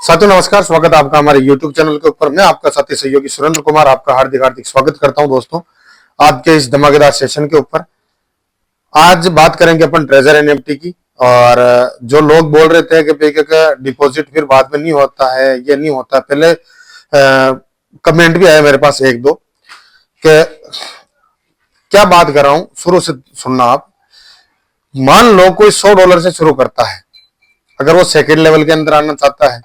साथियों नमस्कार, स्वागत है आपका हमारे YouTube चैनल के ऊपर। मैं आपका साथी सहयोगी सुरेंद्र कुमार आपका हार्दिक हार्दिक स्वागत करता हूं दोस्तों आज के इस धमाकेदार सेशन के ऊपर। आज बात करेंगे अपन ट्रेजर एनएफटी की। और जो लोग बोल रहे थे कि पीके का डिपॉजिट फिर बाद में नहीं होता है, ये नहीं होता, पहले कमेंट भी आया मेरे पास एक दो कि क्या बात कर रहा हूं, शुरू से सुनना आप। मान लो कोई $100 से शुरू करता है, अगर वो सेकेंड लेवल के अंदर आना चाहता है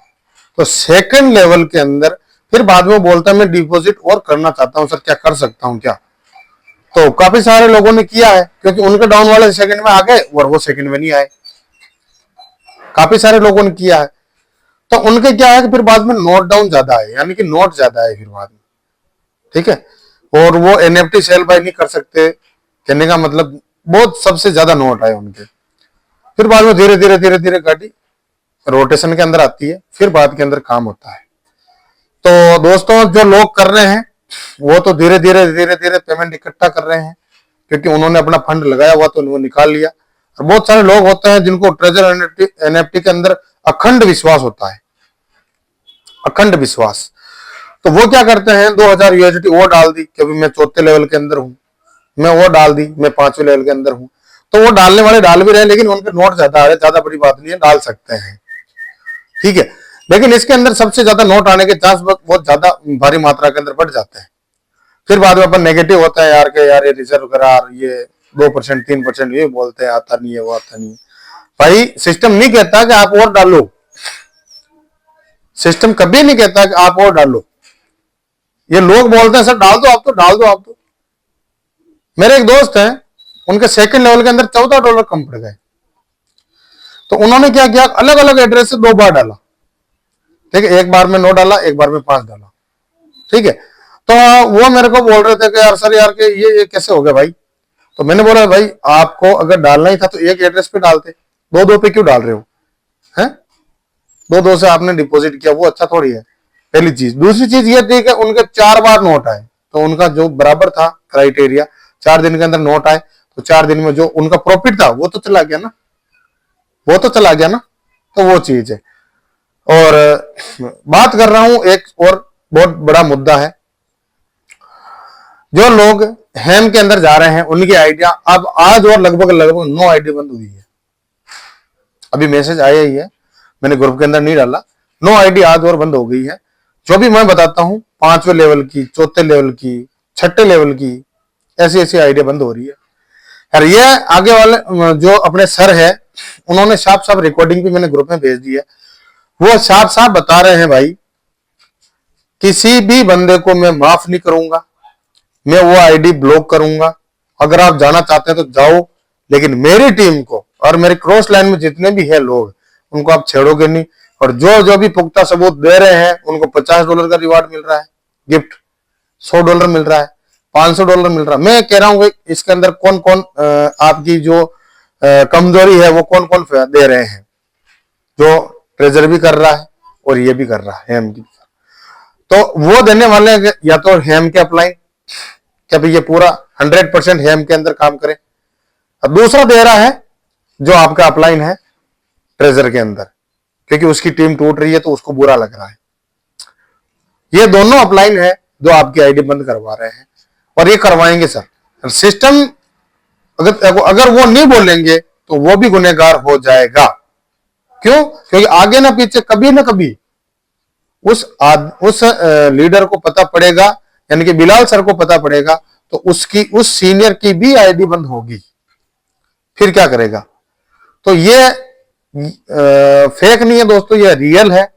तो सेकंड लेवल के अंदर फिर बाद में बोलता है मैं डिपॉजिट और करना चाहता हूं सर, क्या कर सकता हूं क्या? तो काफी सारे लोगों ने किया है क्योंकि उनके डाउन वाले सेकंड में आ गए और वो सेकंड में नहीं आए। काफी सारे लोगों ने किया है तो उनके क्या है कि फिर बाद में नोट डाउन ज्यादा है, यानी कि नोट ज्यादा है फिर बाद में, ठीक है। और वो एनएफटी सेल बाय नहीं कर सकते, कहने का मतलब बहुत सबसे ज्यादा नोट आए उनके। फिर बाद में धीरे धीरे धीरे धीरे गाड़ी रोटेशन के अंदर आती है, फिर बाद के अंदर काम होता है। तो दोस्तों जो लोग कर रहे हैं वो तो धीरे धीरे धीरे धीरे पेमेंट इकट्ठा कर रहे हैं क्योंकि उन्होंने अपना फंड लगाया हुआ तो वो निकाल लिया। और बहुत सारे लोग होते हैं जिनको ट्रेजर एनएफटी के अंदर अखंड विश्वास होता है, अखंड विश्वास। तो वो क्या करते हैं, 2000 यूएसडी वो डाल दी कि मैं चौथे लेवल के अंदर हूं, मैं वो डाल दी मैं 5वें लेवल के अंदर हूं। तो वो डालने वाले डाल भी रहे हैं, लेकिन उनके नोट ज्यादा आ रहे, ज्यादा बड़ी बात नहीं है, डाल सकते हैं, ठीक है। लेकिन इसके अंदर सबसे ज्यादा नोट आने के चांस बहुत ज्यादा भारी मात्रा के अंदर बढ़ जाते हैं। फिर बाद में अपन नेगेटिव होता है यार के यार ये रिजर्व करार ये 2% 3% ये बोलते हैं, आता नहीं है वो आता नहीं है। भाई सिस्टम नहीं कहता कि आप और डालो, सिस्टम कभी नहीं कहता कि आप और डालो। ये लोग बोलते हैं सर डाल दो आप, तो डाल दो आप। तो मेरे एक दोस्त हैं, उनके सेकंड लेवल के अंदर $14 कम पड़ गए। तो उन्होंने क्या किया, अलग अलग एड्रेस से 2 बार डाला, ठीक है। एक बार में 9 डाला, एक बार में 5 डाला, ठीक है। तो वो मेरे को बोल रहे थे कि यार सर यार के ये कैसे हो गया भाई। तो मैंने बोला भाई आपको अगर डालना ही था तो एक एड्रेस पे डालते, 2-2 पे क्यों डाल रहे हो, हैं? 2-2 से आपने डिपॉजिट किया, वो अच्छा थोड़ी है, पहली चीज। दूसरी चीज ये थी कि उनके 4 बार नोट आए, तो उनका जो बराबर था क्राइटेरिया, 4 दिन के अंदर नोट आए तो 4 दिन में जो उनका प्रॉफिट था वो तो चला गया ना, वो तो चला गया ना। तो वो चीज है। और बात कर रहा हूं, एक और बहुत बड़ा मुद्दा है, जो लोग हैम के अंदर जा रहे हैं उनकी आइडिया अब आज और लगभग 9 आईडी बंद हुई है। अभी मैसेज आया ही है, मैंने ग्रुप के अंदर नहीं डाला, 9 आईडी आज और बंद हो गई है। जो भी मैं बताता हूं 5वें लेवल की, 4थे लेवल की, 6ठे लेवल की, ऐसी ऐसी आइडिया बंद हो रही है। और ये आगे वाले जो अपने सर है उन्होंने साफ साफ रिकॉर्डिंग भी मैंने ग्रुप में भेज दी है, वो साफ साफ बता रहे हैं भाई किसी भी बंदे को मैं माफ नहीं करूंगा, मैं वो आईडी ब्लॉक करूंगा। अगर आप जाना चाहते हैं तो जाओ, लेकिन मेरी टीम को और मेरे क्रॉस लाइन में जितने भी है लोग उनको आप छेड़ोगे नहीं। और जो जो भी पुख्ता सबूत दे रहे हैं उनको $50 का रिवार्ड मिल रहा है, गिफ्ट $100 मिल रहा है, $500 मिल रहा है। मैं कह रहा हूं इसके अंदर कौन कौन आपकी जो कमजोरी है वो कौन कौन दे रहे हैं, जो ट्रेजर भी कर रहा है और ये भी कर रहा है हैम की। तो वो देने वाले या तो हैम के अपलाइन, क्या भाई ये पूरा 100% हैम के अंदर काम करे। अब दूसरा दे रहा है जो आपका अपलाइन है ट्रेजर के अंदर, क्योंकि उसकी टीम टूट रही है तो उसको बुरा लग रहा है। ये दोनों अपलाइन है जो आपकी आईडी बंद करवा रहे हैं, और ये करवाएंगे सर। सिस्टम अगर वो नहीं बोलेंगे तो वो भी गुनहगार हो जाएगा। क्यों? क्योंकि आगे ना पीछे कभी ना कभी उस लीडर को पता पड़ेगा, यानी कि बिलाल सर को पता पड़ेगा, तो उसकी उस सीनियर की भी आईडी बंद होगी। फिर क्या करेगा? तो ये फेक नहीं है दोस्तों, ये रियल है।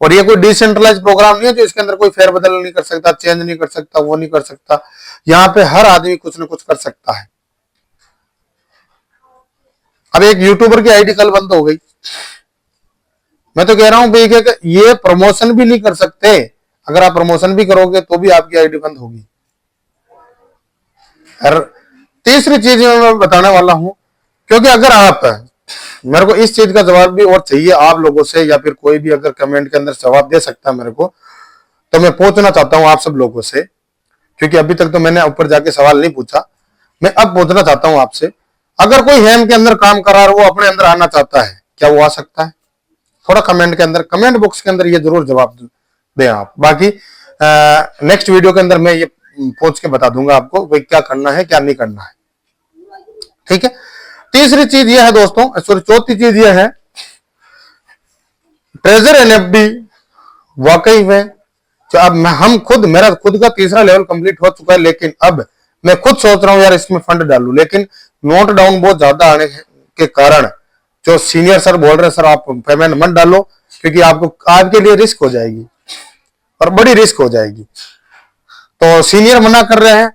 और ये कोई डिसेंट्रलाइज प्रोग्राम नहीं है जो इसके अंदर कोई फेरबदल नहीं कर सकता, चेंज नहीं कर सकता, वो नहीं कर सकता। यहां पे हर आदमी कुछ ना कुछ कर सकता है। अब एक यूट्यूबर की आईडी कल बंद हो गई, मैं तो कह रहा हूं भाई कि ये प्रमोशन भी नहीं कर सकते, अगर आप प्रमोशन भी करोगे तो भी आपकी आईडी बंद होगी। और तीसरी चीज मैं बताने वाला हूं, क्योंकि अगर आप, मेरे को इस चीज का जवाब भी और चाहिए आप लोगों से, या फिर कोई भी अगर कमेंट के अंदर जवाब दे सकता है मेरे को, तो मैं पूछना चाहता हूं आप सब लोगों से, क्योंकि अभी तक तो मैंने ऊपर जाके सवाल नहीं पूछा, मैं अब पूछना चाहता हूं आपसे। अगर कोई हैम के अंदर काम कर रहा है, वो अपने अंदर आना चाहता है, क्या वो आ सकता है? थोड़ा कमेंट के अंदर, कमेंट बॉक्स के अंदर ये जरूर जवाब दें आप। बाकी नेक्स्ट वीडियो के अंदर मैं ये पूछ के बता दूंगा आपको भाई क्या करना है क्या नहीं करना है, ठीक है। तीसरी चीज यह है दोस्तों, सॉरी चौथी चीज यह है, ट्रेजर एनएफडी वाकई में जो अब हम खुद, मेरा खुद का तीसरा लेवल कंप्लीट हो चुका है, लेकिन अब मैं खुद सोच रहा हूं यार इसमें फंड डालूं, लेकिन नोट डाउन बहुत ज्यादा आने के कारण जो सीनियर सर बोल रहे हैं सर आप पेमेंट मत डालो क्योंकि आपको आपके लिए रिस्क हो जाएगी और बड़ी रिस्क हो जाएगी। तो सीनियर मना कर रहे हैं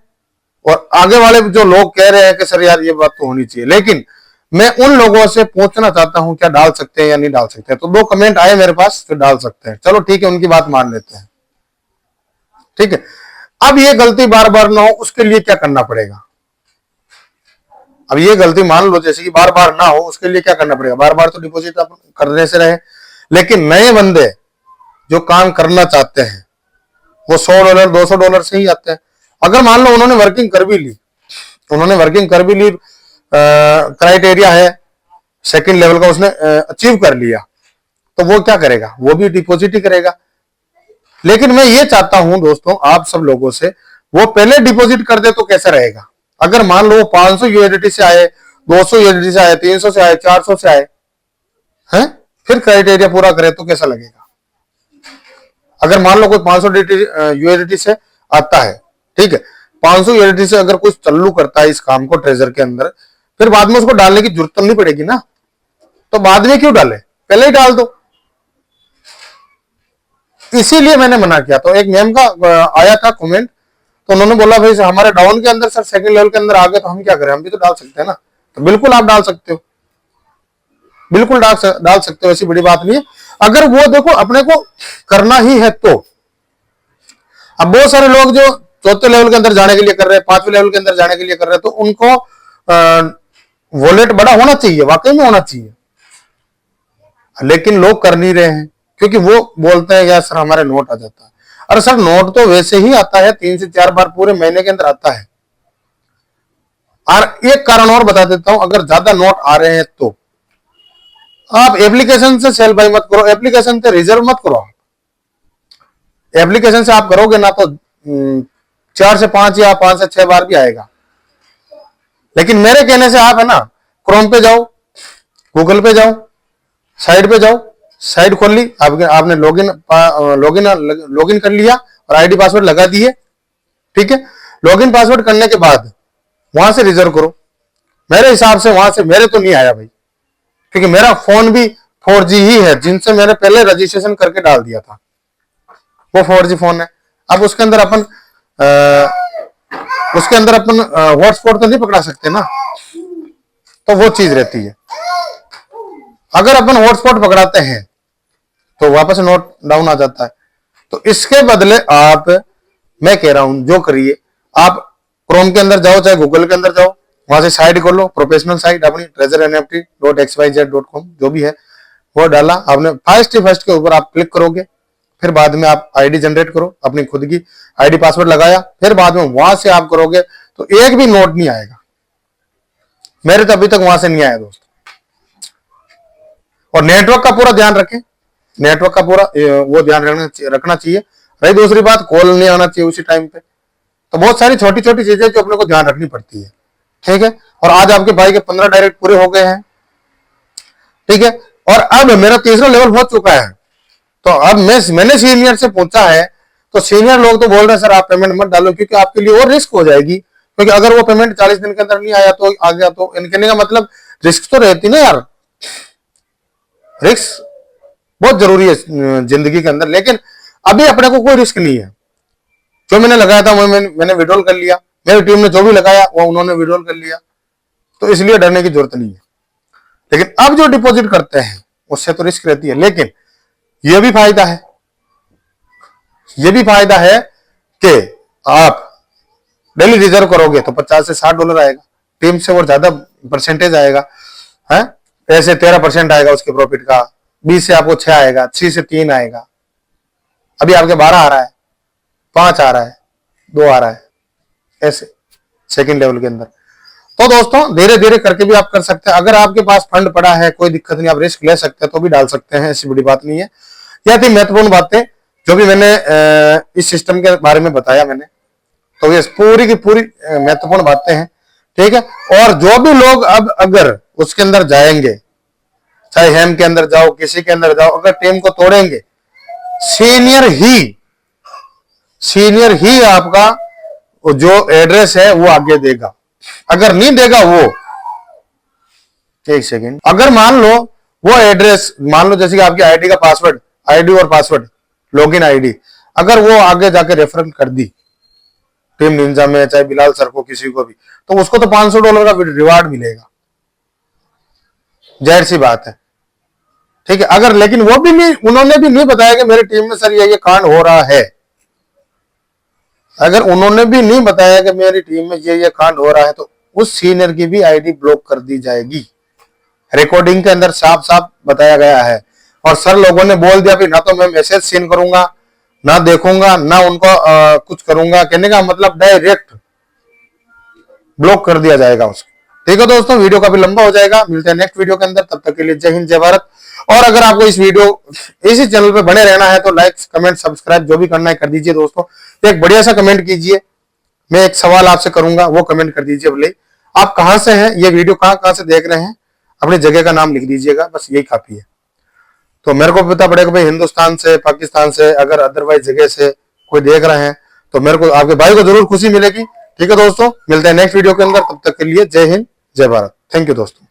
और आगे वाले जो लोग कह रहे हैं कि सर यार ये बात तो होनी चाहिए, लेकिन मैं उन लोगों से पूछना चाहता हूं क्या डाल सकते हैं या नहीं डाल सकते हैं। तो 2 कमेंट आए मेरे पास तो डाल सकते हैं, चलो ठीक है उनकी बात मान लेते हैं, ठीक है। अब ये गलती बार बार ना हो उसके लिए क्या करना पड़ेगा, अब ये गलती मान लो जैसे कि बार बार ना हो उसके लिए क्या करना पड़ेगा, बार बार तो डिपॉजिट आप करने से रहे, लेकिन नए बंदे जो काम करना चाहते हैं वो $100 $200 से ही आते हैं। अगर मान लो उन्होंने वर्किंग कर भी ली, उन्होंने वर्किंग कर भी ली, क्राइटेरिया है सेकंड लेवल का उसने अचीव कर लिया, तो वो क्या करेगा, वो भी डिपॉजिट ही करेगा। लेकिन मैं ये चाहता हूं दोस्तों आप सब लोगों से, वो पहले डिपॉजिट कर दे तो कैसा रहेगा। अगर मान लो 500 यूएसडीटी से आए, 200 यूएसडीटी से आए, 300 से आए, 400 से आए हैं, फिर क्राइटेरिया पूरा करे तो कैसा लगेगा। अगर मान लो कोई 500 यूएसडीटी से आता है, ठीक है, 500 यूएसडीटी से अगर कोई चालू करता है इस काम को ट्रेजर के अंदर, फिर बाद में उसको डालने की जरूरत तो नहीं पड़ेगी ना, तो बाद में क्यों डाले, पहले ही डाल दो। इसीलिए मैंने मना किया। तो एक मैम का आया था कमेंट, तो उन्होंने बोला भाई हमारे डाउन के अंदर सर सेकंड लेवल के अंदर आ गए तो हम क्या करें, हम भी तो डाल सकते हैं ना। तो बिल्कुल आप डाल सकते हो, बिल्कुल डाल सकते हो, ऐसी बड़ी बात नहीं है। अगर वो देखो अपने को करना ही है तो। अब बहुत सारे लोग जो चौथे लेवल के अंदर जाने के लिए कर रहे हैं, 5वें लेवल के अंदर जाने के लिए कर रहे हैं, तो उनको वॉलेट बड़ा होना चाहिए, वाकई में होना चाहिए, लेकिन लोग कर नहीं रहे हैं क्योंकि वो बोलते हैं यार सर हमारे नोट आ जाता है। अरे सर नोट तो वैसे ही आता है, 3 से 4 बार पूरे महीने के अंदर आता है। और एक कारण और बता देता हूं, अगर ज्यादा नोट आ रहे हैं तो आप एप्लीकेशन से सेल बाय मत करो, एप्लीकेशन से रिजर्व मत करो। एप्लीकेशन से आप करोगे ना तो 4 से 5 या 5 से 6 बार भी आएगा, लेकिन मेरे कहने से आप है ना क्रोम पे जाओ, गूगल पे जाओ, साइट पे जाओ, साइट खोल ली, आपने लॉगिन कर लिया और आईडी पासवर्ड लगा दिए, ठीक है। लॉगिन पासवर्ड करने के बाद वहां से रिजर्व करो। मेरे हिसाब से वहां से मेरे तो नहीं आया भाई, क्योंकि मेरा फोन भी 4G ही है, जिनसे मैंने पहले रजिस्ट्रेशन करके डाल दिया था वो 4G फोन है। अब उसके अंदर अपन हॉटस्पॉट तो नहीं पकड़ा सकते ना, तो वो चीज रहती है। अगर अपन हॉटस्पॉट पकड़ाते हैं तो वापस नोट डाउन आ जाता है। तो इसके बदले आप, मैं कह रहा हूं जो करिए, आप क्रोम के अंदर जाओ चाहे गूगल के अंदर जाओ, वहां से साइट खोलो, प्रोफेशनल साइट अपनी treasurenft.xyz.com जो भी है वो डाला आपने, फर्स्ट के ऊपर आप क्लिक करोगे, फिर बाद में आप आईडी जनरेट करो, अपनी खुद की आईडी पासवर्ड लगाया, फिर बाद में वहां से आप करोगे तो एक भी नोट नहीं आएगा। मेरे तो अभी तक वहां से नहीं आया दोस्त। और नेटवर्क का पूरा ध्यान रखें, नेटवर्क का पूरा वो ध्यान रखना चाहिए। रही दूसरी बात, कॉल नहीं आना चाहिए उसी टाइम पे। तो बहुत सारी छोटी छोटी चीजें जो अपने को ध्यान रखनी पड़ती है, ठीक है। और आज आपके भाई के 15 डायरेक्ट पूरे हो गए हैं, ठीक है। और अब मेरा तीसरा लेवल हो चुका है, तो अब मैंने सीनियर से पूछा है, तो सीनियर लोग तो बोल रहे हैं सर आप पेमेंट मत डालो क्योंकि आपके लिए और रिस्क हो जाएगी, क्योंकि अगर वो पेमेंट 40 दिन के अंदर नहीं आया तो आ गया, तो इन कहने का मतलब रिस्क तो रहती ना यार, रिस्क बहुत जरूरी है जिंदगी के अंदर। लेकिन अभी अपने को कोई रिस्क नहीं है, जो मैंने लगाया था वो मैंने विड्रॉल कर लिया, मेरी टीम ने जो भी लगाया वो उन्होंने विड्रॉल कर लिया, तो इसलिए डरने की जरूरत नहीं है। लेकिन अब जो डिपॉजिट करते हैं उससे तो रिस्क रहती है, लेकिन यह भी फायदा है, यह भी फायदा है कि आप डेली रिजर्व करोगे तो $50 से $60 आएगा, टीम से और ज्यादा परसेंटेज आएगा है। ऐसे 13% आएगा उसके प्रॉफिट का, 20 से आपको 6 आएगा, 6 से 3 आएगा, अभी आपके 12 आ रहा है, 5 आ रहा है, 2 आ रहा है, ऐसे सेकंड लेवल के अंदर। तो दोस्तों धीरे धीरे करके भी आप कर सकते हैं। अगर आपके पास फंड पड़ा है, कोई दिक्कत नहीं, आप रिस्क ले सकते हैं तो भी डाल सकते हैं, ऐसी बड़ी बात नहीं है। यह थी महत्वपूर्ण बातें जो भी मैंने इस सिस्टम के बारे में बताया मैंने, तो ये पूरी की पूरी महत्वपूर्ण बातें हैं, ठीक है। और जो भी लोग अब अगर उसके अंदर जाएंगे, चाहे हेम के अंदर जाओ, किसी के अंदर जाओ, अगर टीम को तोड़ेंगे, सीनियर ही आपका जो एड्रेस है वो आगे देगा। अगर नहीं देगा वो, एक सेकेंड, अगर मान लो वो एड्रेस, मान लो जैसे कि आपकी आईडी का पासवर्ड, आईडी और पासवर्ड, लॉगिन आईडी, अगर वो आगे जाके रेफरल कर दी टीम निंजा में, चाहे बिलाल सर को, किसी को भी, तो उसको तो $500 का रिवार्ड मिलेगा, जाहिर सी बात है, ठीक है। अगर लेकिन वो भी नहीं, उन्होंने भी नहीं बताया कि मेरी टीम में सर ये कांड हो रहा है, अगर उन्होंने भी नहीं बताया कि मेरी टीम में ये कांड हो रहा है, तो उस सीनियर की भी आईडी ब्लॉक कर दी जाएगी। रिकॉर्डिंग के अंदर साफ साफ बताया गया है। और सर लोगों ने बोल दिया भी ना तो मैं मैसेज सीन करूंगा, ना देखूंगा, ना उनको कुछ करूंगा, कहने का मतलब डायरेक्ट ब्लॉक कर दिया जाएगा उसको। ठीक है दोस्तों, वीडियो काफी लंबा हो जाएगा, मिलते हैं नेक्स्ट वीडियो के अंदर, तब तक के लिए जय हिंद जय भारत। और अगर आपको इस वीडियो इसी चैनल पे बने रहना है तो लाइक कमेंट सब्सक्राइब जो भी करना है कर दीजिए दोस्तों। एक बढ़िया सा कमेंट कीजिए, मैं एक सवाल आपसे करूंगा, वो कमेंट कर दीजिए। बोले आप कहां से हैं, ये वीडियो कहां से देख रहे हैं, अपनी जगह का नाम लिख दीजिएगा, बस यही काफी है। तो मेरे को पता पड़ेगा भाई हिंदुस्तान से, पाकिस्तान से, अगर अदरवाइज जगह से कोई देख रहे हैं तो मेरे को, आपके भाई को जरूर खुशी मिलेगी। ठीक है दोस्तों, मिलते हैं नेक्स्ट वीडियो के अंदर, तब तक के लिए जय हिंद जय भारत। थैंक यू दोस्तों।